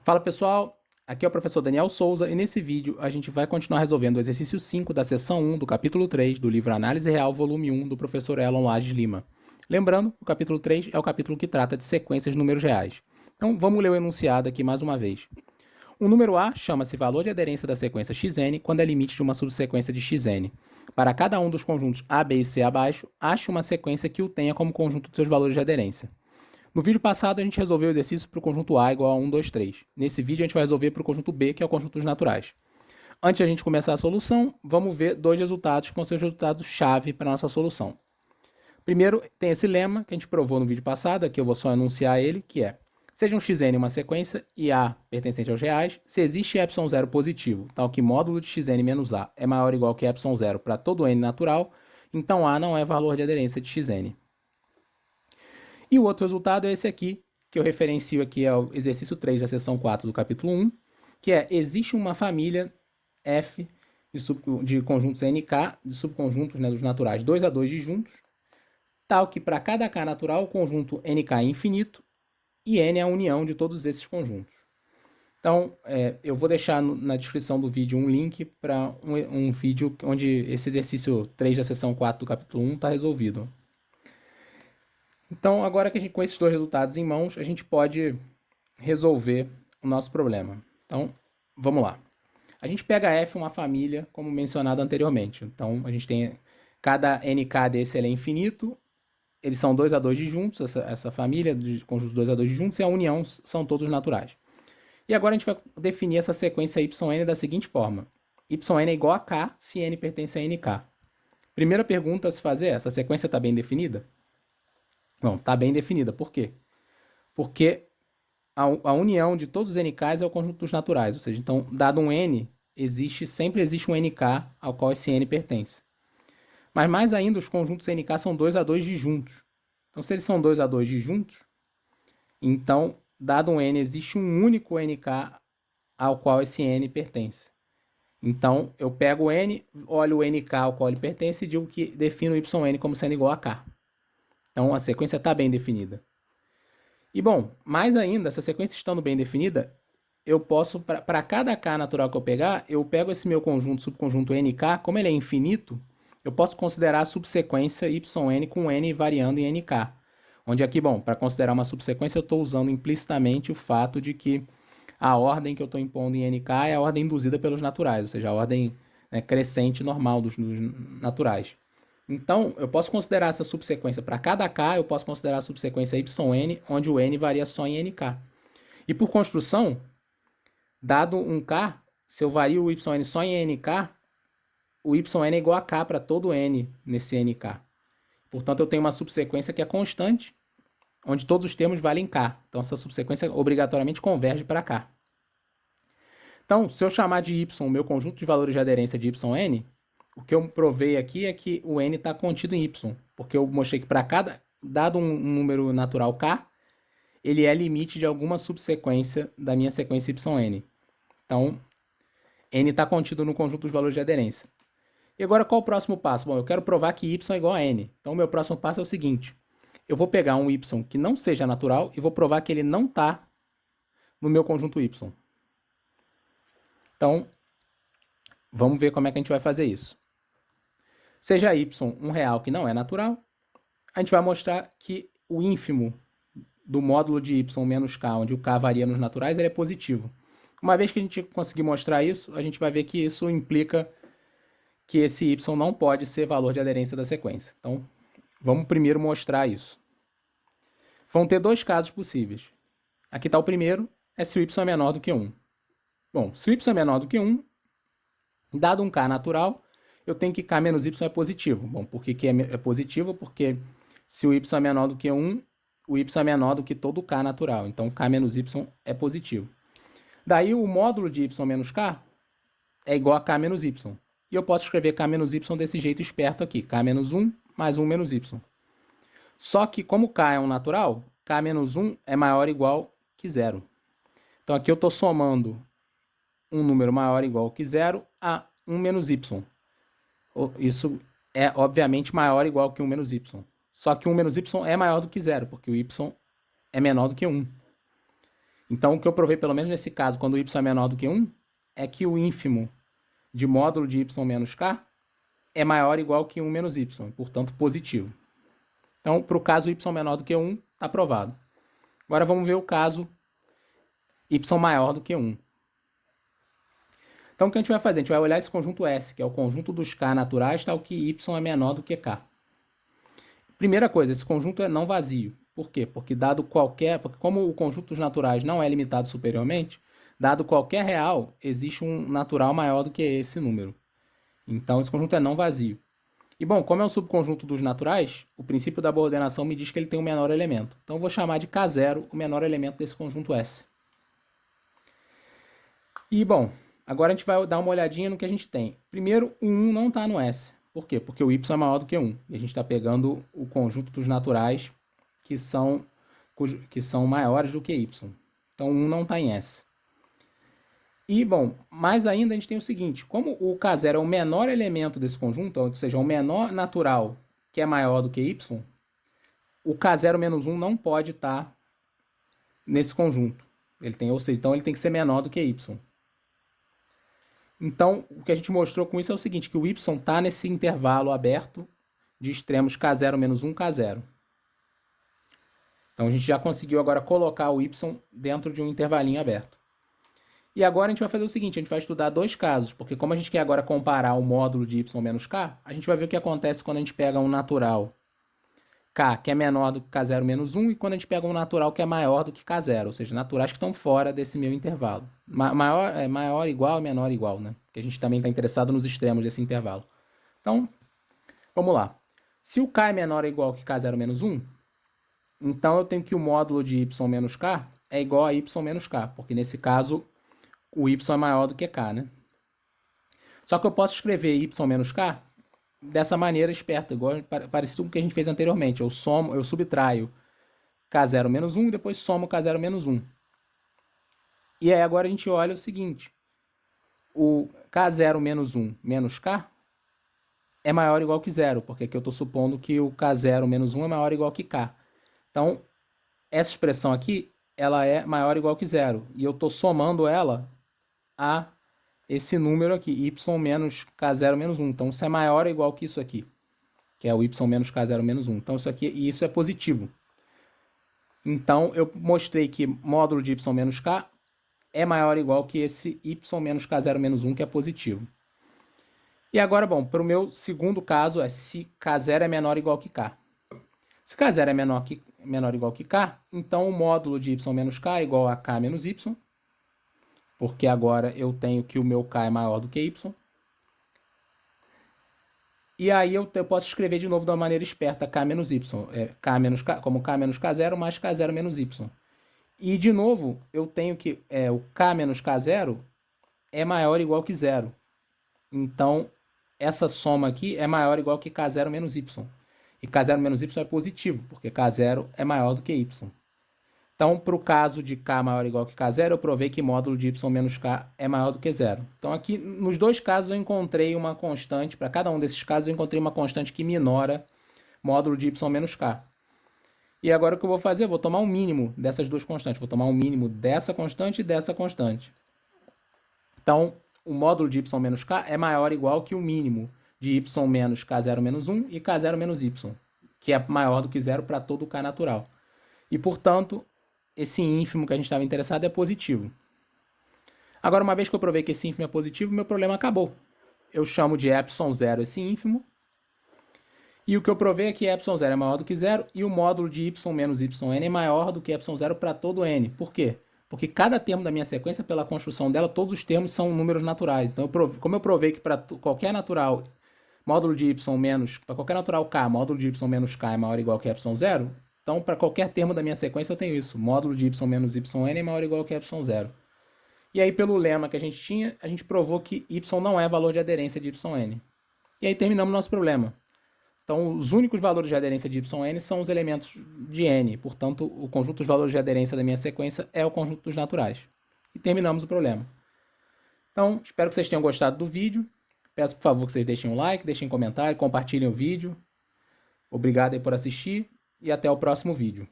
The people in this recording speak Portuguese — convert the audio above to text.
Fala pessoal, aqui é o professor Daniel Souza e nesse vídeo a gente vai continuar resolvendo o exercício 5 da seção 1 do capítulo 3 do livro Análise Real, volume 1 do professor Elon Lages Lima. Lembrando, o capítulo 3 é o capítulo que trata de sequências de números reais. Então vamos ler o enunciado aqui mais uma vez. O número A chama-se valor de aderência da sequência xn quando é limite de uma subsequência de xn. Para cada um dos conjuntos A, B e C abaixo, ache uma sequência que o tenha como conjunto de seus valores de aderência. No vídeo passado, a gente resolveu o exercício para o conjunto A igual a 1, 2, 3. Nesse vídeo, a gente vai resolver para o conjunto B, que é o conjunto dos naturais. Antes de a gente começar a solução, vamos ver dois resultados que vão ser os resultados-chave para a nossa solução. Primeiro, tem esse lema que a gente provou no vídeo passado, aqui eu vou só enunciar ele, que é: seja um xn uma sequência e A pertencente aos reais, se existe ε0 positivo, tal que módulo de xn menos A é maior ou igual que ε0 para todo n natural, então A não é valor de aderência de xn. E o outro resultado é esse aqui, que eu referencio aqui ao exercício 3 da seção 4 do capítulo 1, que é: existe uma família F de conjuntos NK, de subconjuntos, né, dos naturais 2 a 2 disjuntos, tal que para cada K natural o conjunto NK é infinito e N é a união de todos esses conjuntos. Então, eu vou deixar na descrição do vídeo um link para um vídeo onde esse exercício 3 da seção 4 do capítulo 1 está resolvido. Então, agora que a gente, com esses dois resultados em mãos, a gente pode resolver o nosso problema. Então, vamos lá. A gente pega F, uma família, como mencionado anteriormente. Então, a gente tem cada NK desse ele é infinito, eles são 2 a 2 disjuntos, essa família de conjuntos 2 a 2 disjuntos, e a união são todos naturais. E agora a gente vai definir essa sequência YN da seguinte forma: YN é igual a K se N pertence a NK. Primeira pergunta a se fazer é: essa sequência está bem definida? Bom, está bem definida. Por quê? Porque a união de todos os NKs é o conjunto dos naturais. Ou seja, então, dado um N, sempre existe um NK ao qual esse N pertence. Mas mais ainda, os conjuntos NK são 2 a 2 disjuntos. Então, se eles são 2 a 2 disjuntos, então, dado um N, existe um único NK ao qual esse N pertence. Então, eu pego o N, olho o NK ao qual ele pertence e digo que defino o YN como sendo igual a K. Então, a sequência está bem definida. E, bom, mais ainda, essa sequência estando bem definida, eu posso, para cada K natural que eu pegar, eu pego esse meu conjunto, subconjunto NK, como ele é infinito, eu posso considerar a subsequência YN com N variando em NK. Onde aqui, bom, para considerar uma subsequência, eu estou usando implicitamente o fato de que a ordem que eu estou impondo em NK é a ordem induzida pelos naturais, ou seja, a ordem, né, crescente normal dos naturais. Então, eu posso considerar essa subsequência para cada K, eu posso considerar a subsequência YN, onde o N varia só em NK. E por construção, dado um K, se eu vario o YN só em NK, o YN é igual a K para todo N nesse NK. Portanto, eu tenho uma subsequência que é constante, onde todos os termos valem K. Então, essa subsequência obrigatoriamente converge para K. Então, se eu chamar de Y o meu conjunto de valores de aderência de YN, o que eu provei aqui é que o N está contido em Y, porque eu mostrei que para cada, dado um número natural K, ele é limite de alguma subsequência da minha sequência YN. Então, N está contido no conjunto dos valores de aderência. E agora, qual o próximo passo? Bom, eu quero provar que Y é igual a N. Então, o meu próximo passo é o seguinte: eu vou pegar um Y que não seja natural e vou provar que ele não está no meu conjunto Y. Então, vamos ver como é que a gente vai fazer isso. Seja Y um real que não é natural, a gente vai mostrar que o ínfimo do módulo de Y menos K, onde o K varia nos naturais, ele é positivo. Uma vez que a gente conseguir mostrar isso, a gente vai ver que isso implica que esse Y não pode ser valor de aderência da sequência. Então, vamos primeiro mostrar isso. Vão ter dois casos possíveis. Aqui está o primeiro, é se o Y é menor do que 1. Bom, se o Y é menor do que 1, dado um K natural, eu tenho que K menos Y é positivo. Bom, por que é positivo? Porque se o Y é menor do que 1, o Y é menor do que todo K natural. Então, K menos Y é positivo. Daí, o módulo de Y menos K é igual a K menos Y. E eu posso escrever K menos Y desse jeito esperto aqui. K menos 1 mais 1 menos Y. Só que, como K é um natural, K menos 1 é maior ou igual que 0. Então, aqui eu estou somando um número maior ou igual que 0 a 1 menos Y. Isso é, obviamente, maior ou igual que 1 menos Y. Só que 1 menos Y é maior do que 0, porque o Y é menor do que 1. Então, o que eu provei, pelo menos nesse caso, quando y é menor do que 1, é que o ínfimo de módulo de y menos k é maior ou igual que 1 menos y, portanto positivo. Então, para o caso y menor do que 1, está provado. Agora vamos ver o caso y maior do que 1. Então, o que a gente vai fazer? A gente vai olhar esse conjunto S, que é o conjunto dos k naturais, tal que y é menor do que k. Primeira coisa, esse conjunto é não vazio. Por quê? Porque porque como o conjunto dos naturais não é limitado superiormente, dado qualquer real, existe um natural maior do que esse número. Então, esse conjunto é não vazio. E, bom, como é um subconjunto dos naturais, o princípio da boa ordenação me diz que ele tem um menor elemento. Então, eu vou chamar de K0 o menor elemento desse conjunto S. E, bom, agora a gente vai dar uma olhadinha no que a gente tem. Primeiro, o 1 não está no S. Por quê? Porque o y é maior do que 1. E a gente está pegando o conjunto dos naturais que são maiores do que y. Então, 1 não está em S. E, bom, mais ainda a gente tem o seguinte, como o K0 é o menor elemento desse conjunto, ou seja, o menor natural que é maior do que y, o K0 menos 1 não pode estar nesse conjunto. Então ele tem que ser menor do que y. Então, o que a gente mostrou com isso é o seguinte, que o y está nesse intervalo aberto de extremos K0 menos 1, K0. Então, a gente já conseguiu agora colocar o y dentro de um intervalinho aberto. E agora a gente vai fazer o seguinte, a gente vai estudar dois casos, porque como a gente quer agora comparar o módulo de y menos k, a gente vai ver o que acontece quando a gente pega um natural k, que é menor do que k0 menos 1, e quando a gente pega um natural que é maior do que k0, ou seja, naturais que estão fora desse meu intervalo. Maior igual, menor igual, né? Porque a gente também está interessado nos extremos desse intervalo. Então, vamos lá. Se o k é menor ou igual que k0 menos 1, então eu tenho que o módulo de y menos k é igual a y menos k, porque nesse caso o y é maior do que k, né? Só que eu posso escrever y menos k dessa maneira esperta, igual parecido com o que a gente fez anteriormente. Eu subtraio k0 menos 1 e depois somo k0 menos 1. E aí agora a gente olha o seguinte, o k0 menos 1 menos k é maior ou igual que 0, porque aqui eu estou supondo que o k0 menos 1 é maior ou igual que k. Então, essa expressão aqui, ela é maior ou igual que 0, e eu estou somando ela a esse número aqui, y menos k0 menos 1. Então, isso é maior ou igual que isso aqui, que é o y menos k0 menos 1. Então, isso é positivo. Então, eu mostrei que módulo de y menos k é maior ou igual que esse y menos k0 menos 1, que é positivo. E agora, bom, para o meu segundo caso é se k0 é menor ou igual que k. Se k0 é menor ou igual que k, então o módulo de y menos k é igual a k menos y, porque agora eu tenho que o meu k é maior do que y. E aí eu posso escrever de novo de uma maneira esperta k menos y, como k menos k0 mais k0 menos y. E de novo eu tenho que o k menos k0 é maior ou igual que 0. Então essa soma aqui é maior ou igual que k0 menos y. E k0 menos y é positivo, porque k0 é maior do que y. Então, para o caso de k maior ou igual que k0, eu provei que módulo de y menos k é maior do que 0. Então, aqui, nos dois casos, eu encontrei uma constante, para cada um desses casos, eu encontrei uma constante que minora módulo de y menos k. E agora o que eu vou fazer? Eu vou tomar um mínimo dessas duas constantes. Vou tomar um mínimo dessa constante e dessa constante. Então, o módulo de y menos k é maior ou igual que o mínimo de y menos k0 menos 1 e k0 menos y, que é maior do que 0 para todo o k natural. E, portanto, esse ínfimo que a gente estava interessado é positivo. Agora, uma vez que eu provei que esse ínfimo é positivo, meu problema acabou. Eu chamo de ε0 esse ínfimo. E o que eu provei é que ε0 é maior do que 0 e o módulo de y menos yn é maior do que ε0 para todo n. Por quê? Porque cada termo da minha sequência, pela construção dela, todos os termos são números naturais. Então, como eu provei que para qualquer natural, módulo de y menos, para qualquer natural k, módulo de y menos k é maior ou igual que ε0, então, para qualquer termo da minha sequência, eu tenho isso. Módulo de y menos yn é maior ou igual que ε0. E aí, pelo lema que a gente tinha, a gente provou que y não é valor de aderência de yn. E aí terminamos nosso problema. Então, os únicos valores de aderência de yn são os elementos de n. Portanto, o conjunto dos valores de aderência da minha sequência é o conjunto dos naturais. E terminamos o problema. Então, espero que vocês tenham gostado do vídeo. Peço, por favor, que vocês deixem um like, deixem um comentário, compartilhem o vídeo. Obrigado aí por assistir e até o próximo vídeo.